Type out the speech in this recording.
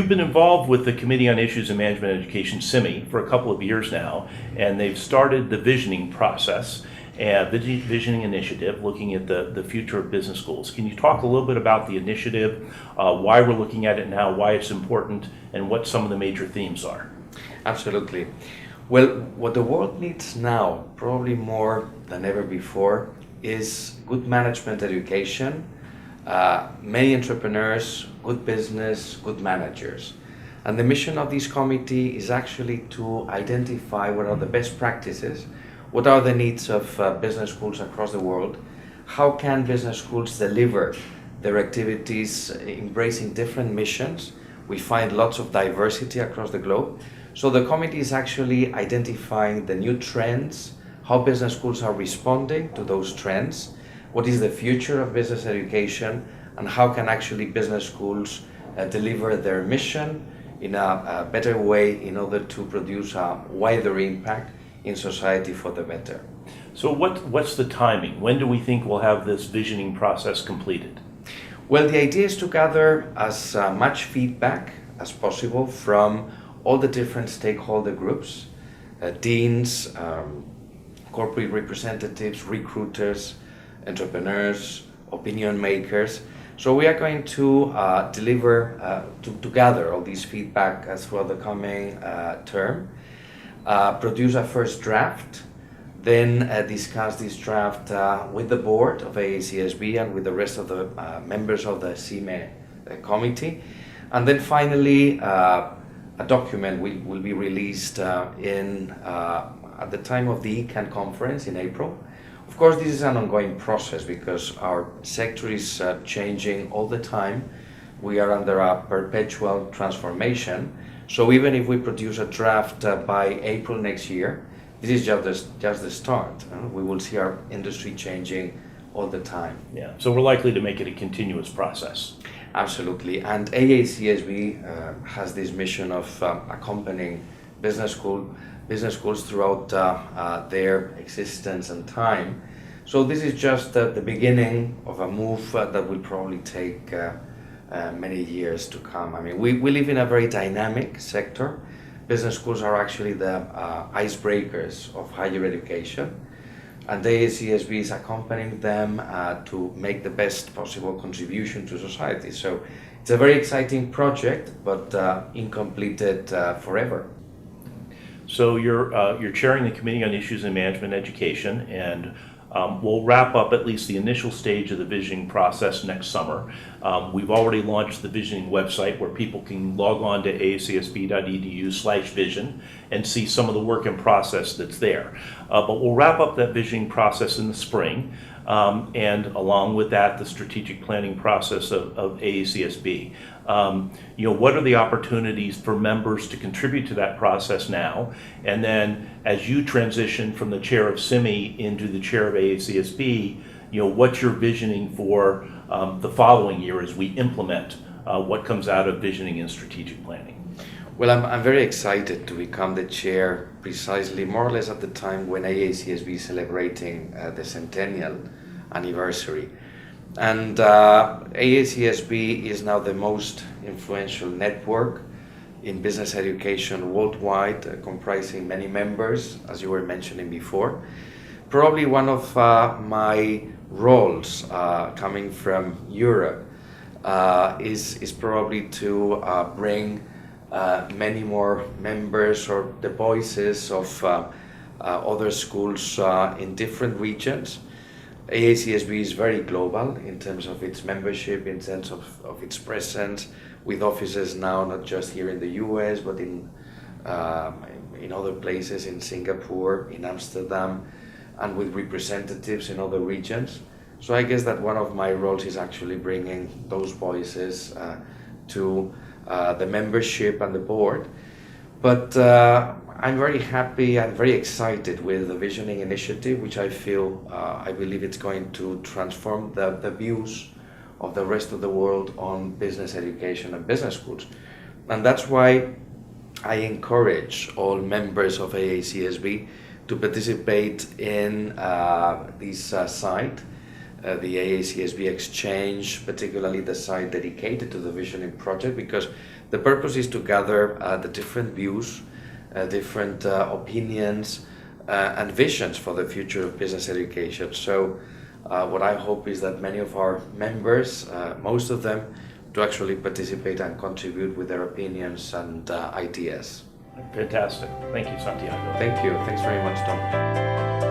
You've been involved with the Committee on Issues in Management Education, CIME, for a couple of years now, and they've started the visioning process, visioning initiative, looking at the future of business schools. Can you talk a little bit about the initiative, why we're looking at it now, why it's important, and what some of the major themes are? Absolutely. Well, what the world needs now, probably more than ever before, is good management education, many entrepreneurs, good business, good managers. And the mission of this committee is actually to identify what are the best practices, what are the needs of business schools across the world, how can business schools deliver their activities embracing different missions. We find lots of diversity across the globe. So the committee is actually identifying the new trends, how business schools are responding to those trends, what is the future of business education, and how can actually business schools deliver their mission in a better way in order to produce a wider impact in society for the better. So what's the timing? When do we think we'll have this visioning process completed? Well, the idea is to gather as much feedback as possible from all the different stakeholder groups, deans, corporate representatives, recruiters, entrepreneurs, opinion makers. So we are going to deliver, to gather all these feedback throughout the coming term, produce a first draft, then discuss this draft with the board of AACSB and with the rest of the members of the CIME committee. And then finally, a document will be released at the time of the ECAN conference in April. Of course, this is an ongoing process because our sector is changing all the time. We are under a perpetual transformation. So even if we produce a draft by April next year, this is just the start. We will see our industry changing all the time. Yeah, so we're likely to make it a continuous process. Absolutely, and AACSB has this mission of accompanying business schools throughout their existence and time. So this is just the beginning of a move that will probably take many years to come. I mean, we live in a very dynamic sector. Business schools are actually the icebreakers of higher education, and the AACSB is accompanying them to make the best possible contribution to society. So it's a very exciting project, but incompleted forever. So you're chairing the Committee on Issues in Management Education, and we'll wrap up at least the initial stage of the visioning process next summer. We've already launched the visioning website where people can log on to aacsb.edu/vision and see some of the work in process that's there. But we'll wrap up that visioning process in the spring, and along with that, the strategic planning process of AACSB. What are the opportunities for members to contribute to that process now? And then as you transition from the chair of CIME into the chair of AACSB, what's your visioning for the following year as we implement what comes out of visioning and strategic planning? Well, I'm very excited to become the chair precisely more or less at the time when AACSB is celebrating the centennial anniversary. And AACSB is now the most influential network in business education worldwide, comprising many members, as you were mentioning before. Probably one of my roles coming from Europe is probably to bring many more members or the voices of other schools in different regions. AACSB is very global in terms of its membership, in terms of its presence, with offices now not just here in the US, but in other places, in Singapore, in Amsterdam, and with representatives in other regions. So I guess that one of my roles is actually bringing those voices to the membership and the board. But I'm very happy and very excited with the Visioning Initiative, which I believe it's going to transform the views of the rest of the world on business education and business schools. And that's why I encourage all members of AACSB to participate in this site, the AACSB Exchange, particularly the site dedicated to the Visioning project, because The purpose is to gather the different views, different opinions, and visions for the future of business education. So what I hope is that many of our members, most of them, to actually participate and contribute with their opinions and ideas. Fantastic. Thank you, Santiago. Thank you. Thanks very much, Tom.